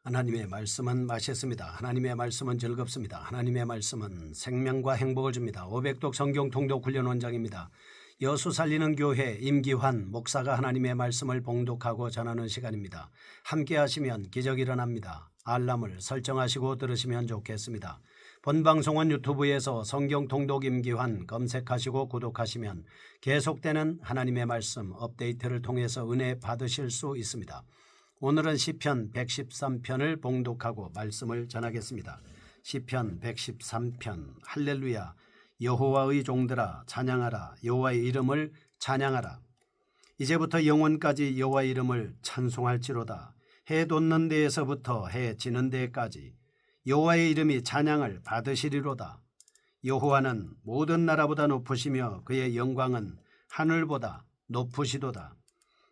하나님의 말씀은 맛있습니다. 하나님의 말씀은 즐겁습니다. 하나님의 말씀은 생명과 행복을 줍니다. 500독 성경 통독 훈련 원장입니다. 여수 살리는 교회 임기환 목사가 하나님의 말씀을 봉독하고 전하는 시간입니다. 함께 하시면 기적이 일어납니다. 알람을 설정하시고 들으시면 좋겠습니다. 본 방송은 유튜브에서 성경 통독 임기환 검색하시고 구독하시면 계속되는 하나님의 말씀 업데이트를 통해서 은혜 받으실 수 있습니다. 오늘은 시편 113편을 봉독하고 말씀을 전하겠습니다. 시편 113편 할렐루야 여호와의 종들아 찬양하라. 여호와의 이름을 찬양하라. 이제부터 영원까지 여호와의 이름을 찬송할지로다. 해 돋는 데에서부터 해 지는 데까지 여호와의 이름이 찬양을 받으시리로다. 여호와는 모든 나라보다 높으시며 그의 영광은 하늘보다 높으시도다.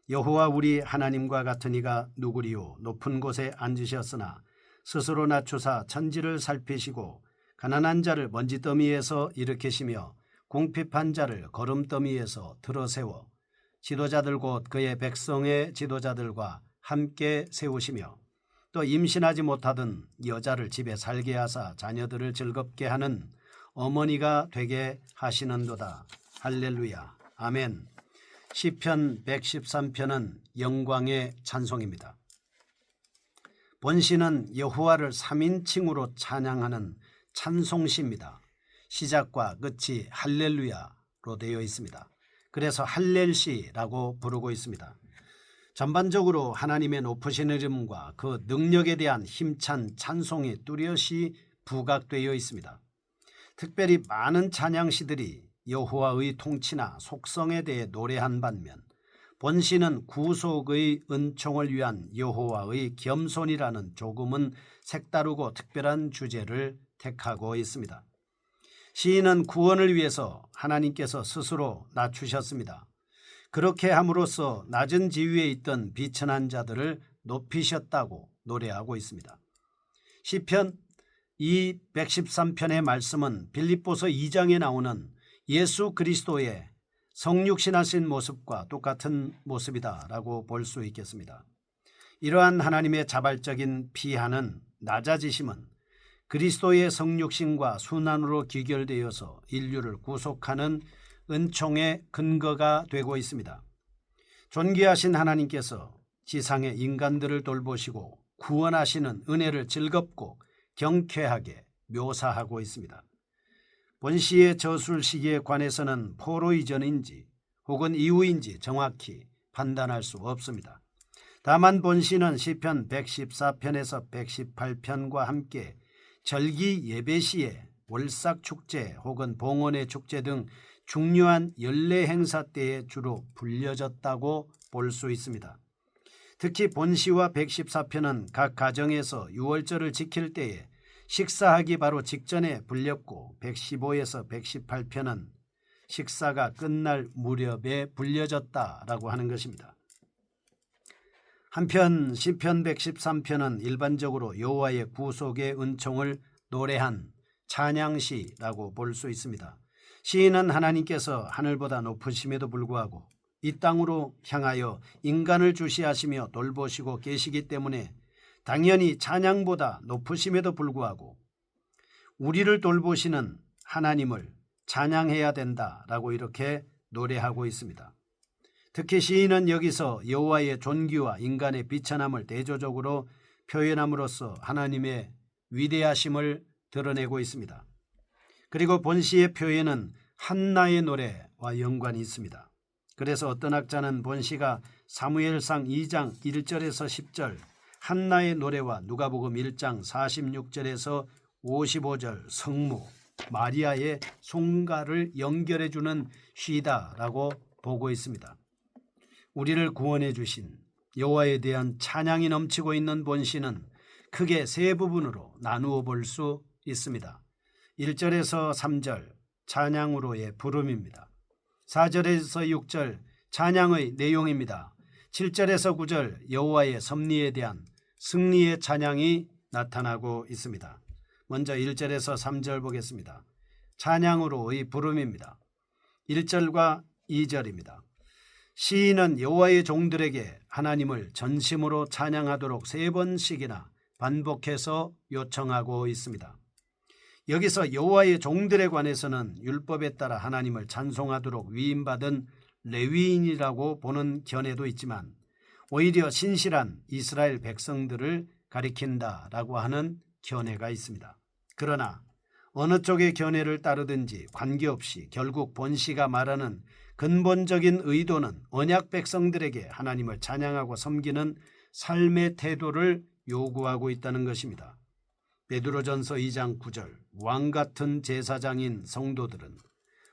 여호와 우리 하나님과 같은 이가 누구리요. 높은 곳에 앉으셨으나 스스로 낮추사 천지를 살피시고 가난한 자를 먼지더미에서 일으키시며 궁핍한 자를 거름더미에서 들어세워 지도자들 곧 그의 백성의 지도자들과 함께 세우시며 또 임신하지 못하던 여자를 집에 살게 하사 자녀들을 즐겁게 하는 어머니가 되게 하시는도다. 할렐루야. 아멘. 시편 113편은 영광의 찬송입니다. 본시는 여호와를 3인칭으로 찬양하는 찬송시입니다. 시작과 끝이 할렐루야로 되어 있습니다. 그래서 할렐시라고 부르고 있습니다. 전반적으로 하나님의 높으신 이름과 그 능력에 대한 힘찬 찬송이 뚜렷이 부각되어 있습니다. 특별히 많은 찬양시들이 여호와의 통치나 속성에 대해 노래한 반면 본시는 구속의 은총을 위한 여호와의 겸손이라는 조금은 색다르고 특별한 주제를 택하고 있습니다. 시인은 구원을 위해서 하나님께서 스스로 낮추셨습니다. 그렇게 함으로써 낮은 지위에 있던 비천한 자들을 높이셨다고 노래하고 있습니다. 시편 이 113편의 말씀은 빌립보서 2장에 나오는 예수 그리스도의 성육신하신 모습과 똑같은 모습이다라고 볼 수 있겠습니다. 이러한 하나님의 자발적인 피하는 낮아지심은 그리스도의 성육신과 순환으로 귀결되어서 인류를 구속하는 은총의 근거가 되고 있습니다. 존귀하신 하나님께서 지상의 인간들을 돌보시고 구원하시는 은혜를 즐겁고 경쾌하게 묘사하고 있습니다. 본시의 저술 시기에 관해서는 포로 이전인지 혹은 이후인지 정확히 판단할 수 없습니다. 다만 본시는 시편 114편에서 118편과 함께 절기 예배 시에 월삭 축제 혹은 봉헌의 축제 등 중요한 연례 행사 때에 주로 불려졌다고 볼 수 있습니다. 특히 본시와 114편은 각 가정에서 유월절을 지킬 때에 식사하기 바로 직전에 불렸고 115에서 118편은 식사가 끝날 무렵에 불려졌다라고 하는 것입니다. 한편 시편 113편은 일반적으로 여호와의 구속의 은총을 노래한 찬양시라고 볼 수 있습니다. 시인은 하나님께서 하늘보다 높으심에도 불구하고 이 땅으로 향하여 인간을 주시하시며 돌보시고 계시기 때문에 당연히 찬양보다 높으심에도 불구하고 우리를 돌보시는 하나님을 찬양해야 된다라고 이렇게 노래하고 있습니다. 특히 시인은 여기서 여호와의 존귀와 인간의 비천함을 대조적으로 표현함으로써 하나님의 위대하심을 드러내고 있습니다. 그리고 본시의 표현은 한나의 노래와 연관이 있습니다. 그래서 어떤 학자는 본시가 사무엘상 2장 1절에서 10절 한나의 노래와 누가복음 1장 46절에서 55절 성모 마리아의 송가를 연결해주는 시다라고 보고 있습니다. 우리를 구원해 주신 여호와에 대한 찬양이 넘치고 있는 본시는 크게 세 부분으로 나누어 볼 수 있습니다. 1절에서 3절 찬양으로의 부름입니다. 4절에서 6절 찬양의 내용입니다. 7절에서 9절 여호와의 섭리에 대한 승리의 찬양이 나타나고 있습니다. 먼저 1절에서 3절 보겠습니다. 찬양으로의 부름입니다. 1절과 2절입니다. 시인은 여호와의 종들에게 하나님을 전심으로 찬양하도록 3번씩이나 반복해서 요청하고 있습니다. 여기서 여호와의 종들에 관해서는 율법에 따라 하나님을 찬송하도록 위임받은 레위인이라고 보는 견해도 있지만 오히려 신실한 이스라엘 백성들을 가리킨다라고 하는 견해가 있습니다. 그러나 어느 쪽의 견해를 따르든지 관계없이 결국 본시가 말하는 근본적인 의도는 언약 백성들에게 하나님을 찬양하고 섬기는 삶의 태도를 요구하고 있다는 것입니다. 베드로전서 2장 9절 왕같은 제사장인 성도들은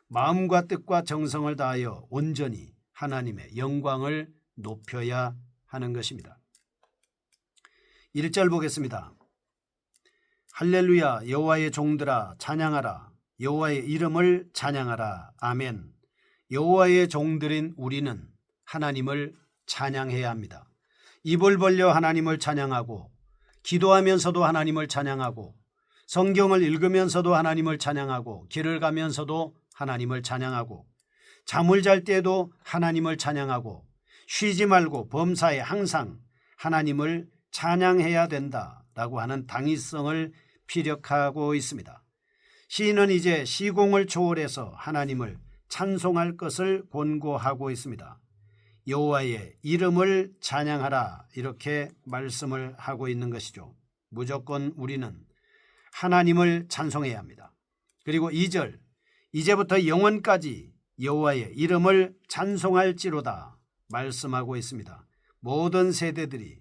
마음과 뜻과 정성을 다하여 온전히 하나님의 영광을 높여야 하는 것입니다. 1절 보겠습니다. 할렐루야 여호와의 종들아 찬양하라 여호와의 이름을 찬양하라 아멘. 여호와의 종들인 우리는 하나님을 찬양해야 합니다. 입을 벌려 하나님을 찬양하고 기도하면서도 하나님을 찬양하고 성경을 읽으면서도 하나님을 찬양하고 길을 가면서도 하나님을 찬양하고 잠을 잘 때도 하나님을 찬양하고 쉬지 말고 범사에 항상 하나님을 찬양해야 된다라고 하는 당위성을 피력하고 있습니다. 시인은 이제 시공을 초월해서 하나님을 찬송할 것을 권고하고 있습니다. 여호와의 이름을 찬양하라 이렇게 말씀을 하고 있는 것이죠. 무조건 우리는 하나님을 찬송해야 합니다. 그리고 2절 이제부터 영원까지 여호와의 이름을 찬송할지로다 말씀하고 있습니다. 모든 세대들이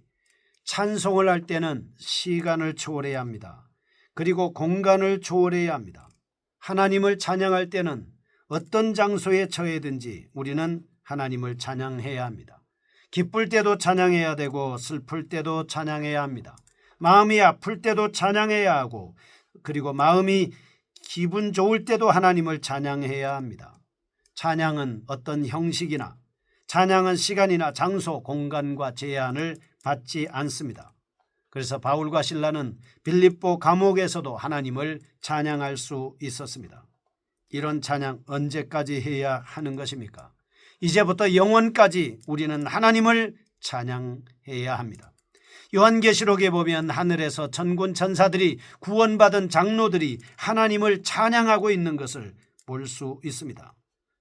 찬송을 할 때는 시간을 초월해야 합니다. 그리고 공간을 초월해야 합니다. 하나님을 찬양할 때는 어떤 장소에 처해든지 우리는 하나님을 찬양해야 합니다. 기쁠 때도 찬양해야 되고 슬플 때도 찬양해야 합니다. 마음이 아플 때도 찬양해야 하고 그리고 마음이 기분 좋을 때도 하나님을 찬양해야 합니다. 찬양은 어떤 형식이나 찬양은 시간이나 장소, 공간과 제한을 받지 않습니다. 그래서 바울과 실라는 빌립보 감옥에서도 하나님을 찬양할 수 있었습니다. 이런 찬양 언제까지 해야 하는 것입니까? 이제부터 영원까지 우리는 하나님을 찬양해야 합니다. 요한계시록에 보면 하늘에서 천군 천사들이 구원받은 장로들이 하나님을 찬양하고 있는 것을 볼 수 있습니다.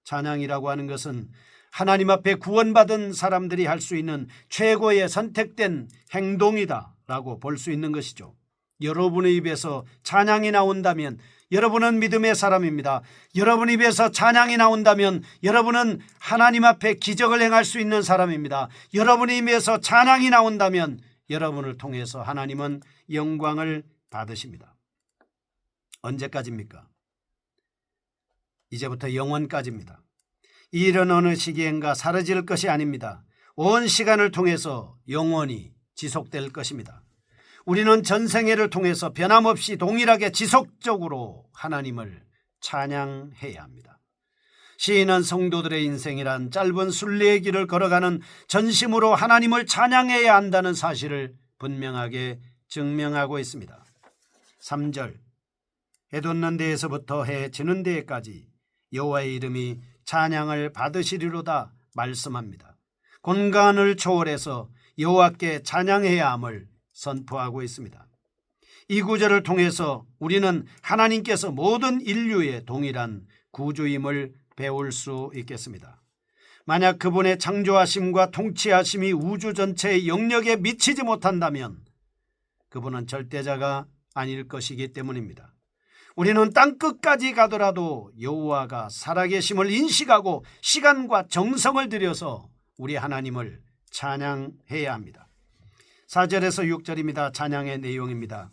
찬양이라고 하는 것은 하나님 앞에 구원받은 사람들이 할 수 있는 최고의 선택된 행동이다 라고 볼 수 있는 것이죠. 여러분의 입에서 찬양이 나온다면 여러분은 믿음의 사람입니다. 여러분 입에서 찬양이 나온다면 여러분은 하나님 앞에 기적을 행할 수 있는 사람입니다. 여러분의 입에서 찬양이 나온다면 여러분을 통해서 하나님은 영광을 받으십니다. 언제까지입니까? 이제부터 영원까지입니다. 이 일은 어느 시기엔가 사라질 것이 아닙니다. 온 시간을 통해서 영원히 지속될 것입니다. 우리는 전생애를 통해서 변함없이 동일하게 지속적으로 하나님을 찬양해야 합니다. 시인은 성도들의 인생이란 짧은 순례의 길을 걸어가는 전심으로 하나님을 찬양해야 한다는 사실을 분명하게 증명하고 있습니다. 3절 해 돋는 데에서부터 해 지는 데까지 여호와의 이름이 찬양을 받으시리로다 말씀합니다. 공간을 초월해서 여호와께 찬양해야 함을 선포하고 있습니다. 이 구절을 통해서 우리는 하나님께서 모든 인류의 동일한 구주임을 배울 수 있겠습니다. 만약 그분의 창조하심과 통치하심이 우주 전체의 영역에 미치지 못한다면 그분은 절대자가 아닐 것이기 때문입니다. 우리는 땅끝까지 가더라도 여호와가 살아계심을 인식하고 시간과 정성을 들여서 우리 하나님을 찬양해야 합니다. 4절에서 6절입니다. 찬양의 내용입니다.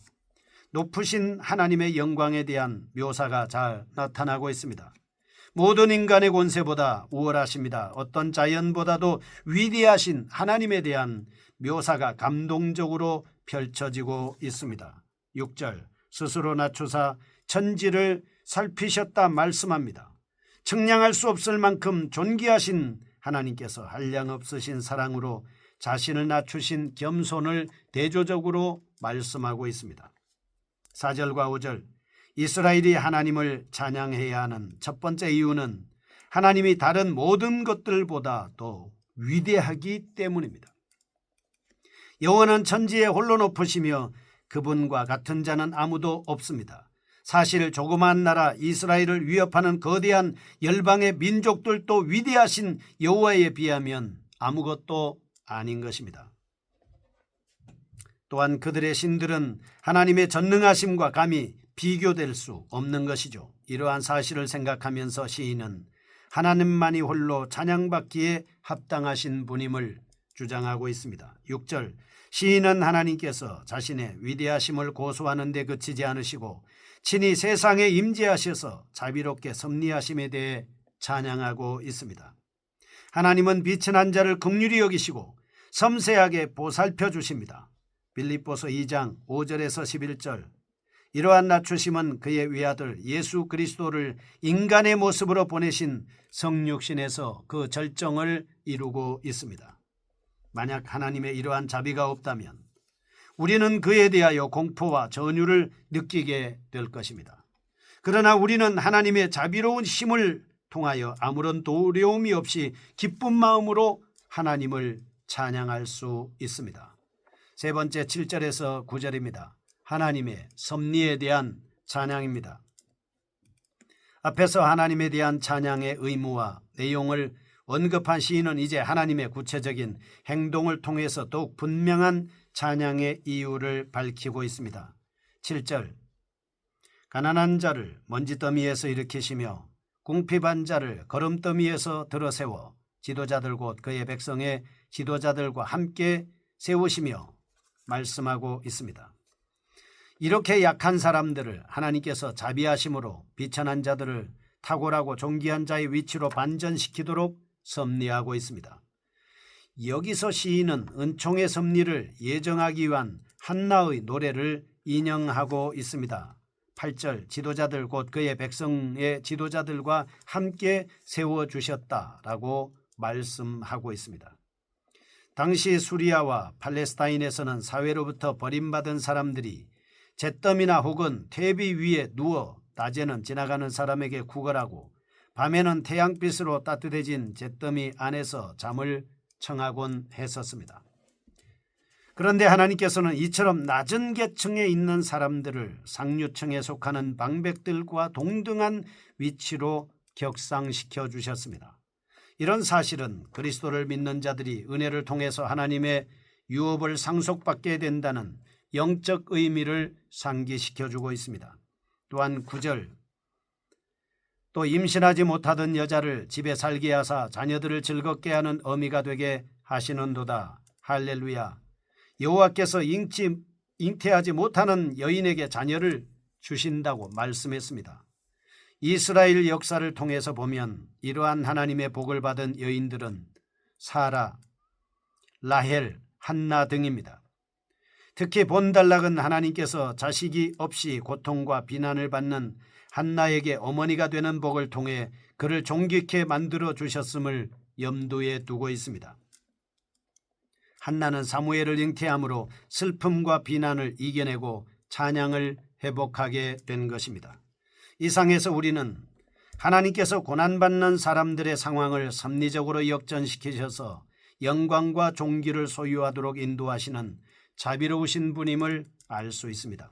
높으신 하나님의 영광에 대한 묘사가 잘 나타나고 있습니다. 모든 인간의 권세보다 우월하십니다. 어떤 자연보다도 위대하신 하나님에 대한 묘사가 감동적으로 펼쳐지고 있습니다. 6절 스스로 낮추사 천지를 살피셨다 말씀합니다. 측량할 수 없을 만큼 존귀하신 하나님께서 한량없으신 사랑으로 자신을 낮추신 겸손을 대조적으로 말씀하고 있습니다. 4절과 5절 이스라엘이 하나님을 찬양해야 하는 첫 번째 이유는 하나님이 다른 모든 것들보다 더 위대하기 때문입니다. 여호와는 천지에 홀로 높으시며 그분과 같은 자는 아무도 없습니다. 사실 조그마한 나라 이스라엘을 위협하는 거대한 열방의 민족들도 위대하신 여호와에 비하면 아무것도 아닌 것입니다. 또한 그들의 신들은 하나님의 전능하심과 감히 비교될 수 없는 것이죠. 이러한 사실을 생각하면서 시인은 하나님만이 홀로 찬양받기에 합당하신 분임을 주장하고 있습니다. 6절, 시인은 하나님께서 자신의 위대하심을 고소하는 데 그치지 않으시고 친히 세상에 임재하셔서 자비롭게 섭리하심에 대해 찬양하고 있습니다. 하나님은 비천한 자를 긍휼히 여기시고 섬세하게 보살펴 주십니다. 빌립보서 2장 5절에서 11절, 이러한 낮추심은 그의 외아들 예수 그리스도를 인간의 모습으로 보내신 성육신에서 그 절정을 이루고 있습니다. 만약 하나님의 이러한 자비가 없다면 우리는 그에 대하여 공포와 전율을 느끼게 될 것입니다. 그러나 우리는 하나님의 자비로운 힘을 통하여 아무런 두려움이 없이 기쁜 마음으로 하나님을 찬양할 수 있습니다. 세 번째 7절에서 9절입니다. 하나님의 섭리에 대한 찬양입니다. 앞에서 하나님에 대한 찬양의 의무와 내용을 언급한 시인은 이제 하나님의 구체적인 행동을 통해서 더욱 분명한 찬양의 이유를 밝히고 있습니다. 7절, 가난한 자를 먼지더미에서 일으키시며 궁핍한 자를 거름더미에서 들어세워 지도자들 곧 그의 백성의 지도자들과 함께 세우시며 말씀하고 있습니다. 이렇게 약한 사람들을 하나님께서 자비하심으로 비천한 자들을 탁월하고 존귀한 자의 위치로 반전시키도록 섭리하고 있습니다. 여기서 시인은 은총의 섭리를 예정하기 위한 한나의 노래를 인용하고 있습니다. 8절, 지도자들 곧 그의 백성의 지도자들과 함께 세워주셨다라고 말씀하고 있습니다. 당시 수리아와 팔레스타인에서는 사회로부터 버림받은 사람들이 잿더미나 혹은 퇴비 위에 누워 낮에는 지나가는 사람에게 구걸하고 밤에는 태양빛으로 따뜻해진 잿더미 안에서 잠을 청하곤 했었습니다. 그런데 하나님께서는 이처럼 낮은 계층에 있는 사람들을 상류층에 속하는 방백들과 동등한 위치로 격상시켜 주셨습니다. 이런 사실은 그리스도를 믿는 자들이 은혜를 통해서 하나님의 유업을 상속받게 된다는 영적 의미를 상기시켜주고 있습니다. 또한 9절, 또 임신하지 못하던 여자를 집에 살게 하사 자녀들을 즐겁게 하는 어미가 되게 하시는도다. 할렐루야. 여호와께서 잉태하지 못하는 여인에게 자녀를 주신다고 말씀했습니다. 이스라엘 역사를 통해서 보면 이러한 하나님의 복을 받은 여인들은 사라, 라헬, 한나 등입니다. 특히 본달락은 하나님께서 자식이 없이 고통과 비난을 받는 한나에게 어머니가 되는 복을 통해 그를 존귀케 만들어 주셨음을 염두에 두고 있습니다. 한나는 사무엘을 잉태함으로 슬픔과 비난을 이겨내고 찬양을 회복하게 된 것입니다. 이상에서 우리는 하나님께서 고난받는 사람들의 상황을 섭리적으로 역전시키셔서 영광과 존귀를 소유하도록 인도하시는 자비로우신 분임을 알 수 있습니다.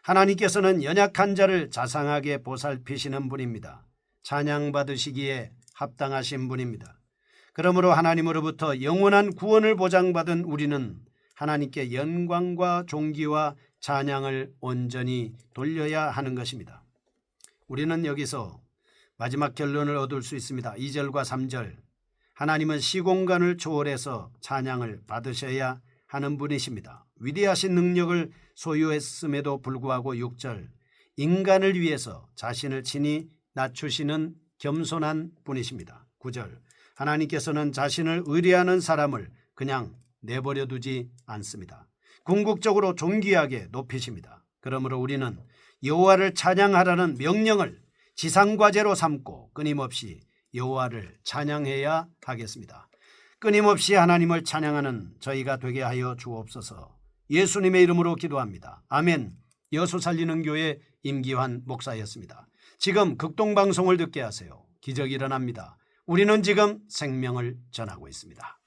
하나님께서는 연약한 자를 자상하게 보살피시는 분입니다. 찬양받으시기에 합당하신 분입니다. 그러므로 하나님으로부터 영원한 구원을 보장받은 우리는 하나님께 영광과 존귀와 찬양을 온전히 돌려야 하는 것입니다. 우리는 여기서 마지막 결론을 얻을 수 있습니다. 2절과 3절, 하나님은 시공간을 초월해서 찬양을 받으셔야 하는 분이십니다. 위대하신 능력을 소유했음에도 불구하고 6절, 인간을 위해서 자신을 친히 낮추시는 겸손한 분이십니다. 9절, 하나님께서는 자신을 의뢰하는 사람을 그냥 내버려 두지 않습니다. 궁극적으로 존귀하게 높이십니다. 그러므로 우리는 여호와를 찬양하라는 명령을 지상과제로 삼고 끊임없이 여호와를 찬양해야 하겠습니다. 끊임없이 하나님을 찬양하는 저희가 되게 하여 주옵소서. 예수님의 이름으로 기도합니다. 아멘. 여수 살리는 교회 임기환 목사였습니다. 지금 극동방송을 듣게 하세요. 기적이 일어납니다. 우리는 지금 생명을 전하고 있습니다.